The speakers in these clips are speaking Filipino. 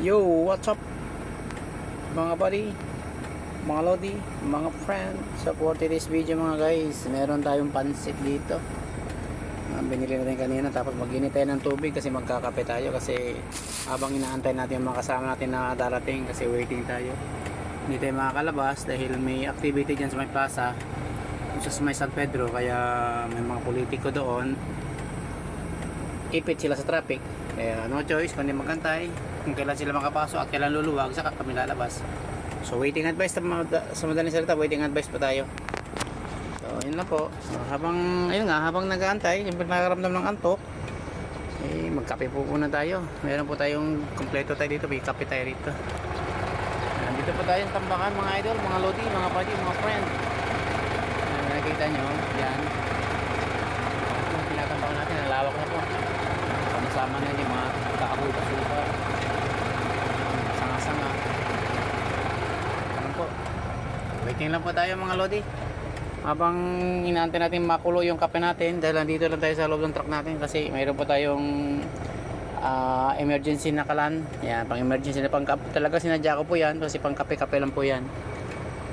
Yo, what's up mga buddy, mga lodi, mga friend. So for today's video mga guys, meron tayong pansit dito. Binili natin kanina, tapos mag-init tayo ng tubig kasi magkakape tayo. Kasi habang inaantay natin yung mga kasama natin na darating, kasi waiting tayo, hindi tayo makakalabas dahil may activity dyan sa may plaza, sa may San Pedro. Kaya may mga politiko doon, ipit sila sa traffic. Kaya no choice kundi magantay kung kailan sila makapasok at kailan luluwag, saka kami lalabas. So waiting advice, sa madaling salita, waiting advice pa tayo. So yun lang po. So, habang nag-aantay, siyempre nakakaramdam ng antok, magkape po muna tayo. Meron po tayong kompleto tayo dito, may kape tayo rito. Nandito po tayo sa tambakan mga idol, mga lodi, mga buddy, mga friend. Nakikita nyo, yan. Yung tinatambakan natin, ang lawak na po. Sama na yung mga kaakuta-suka, sanga-sanga. Ano po, waiting lang po tayo mga lodi habang inaantay natin makulo yung kape natin, dahil nandito lang tayo sa loob ng truck natin kasi mayroon po tayong emergency na kalan. Yan, pang emergency na pang kape talaga, sinadya ko po yan kasi pang kape-kape lang po yan.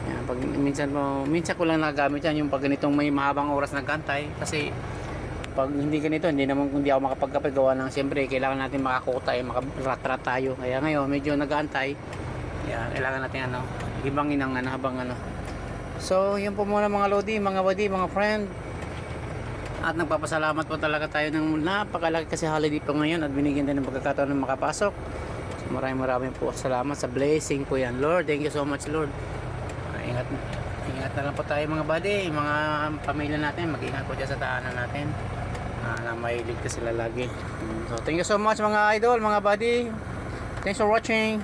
Yan, pag minsan ko lang nagamit yan yung pag ganitong may mahabang oras nagkantay, kasi pag hindi ganito, hindi ako makapagkape, gawa ng siyempre kailangan natin makakuta, makarat-rat tayo. Kaya ngayon medyo nag-aantay. Kailangan natin ibangin ang habang So yun po muna mga lodi, mga buddy, mga friend. At nagpapasalamat po talaga tayo ng napakalaki kasi holiday po ngayon at binigyan tayo ng pagkakataon ng makapasok. So maraming po salamat sa blessing po yan, Lord. Thank you so much, Lord. Ingat na lang po tayo mga buddy, mga pamilya natin, mag-ingat po dyan sa tahanan natin, na may ligtas sila lagi. So thank you so much mga idol, mga buddy. Thanks for watching.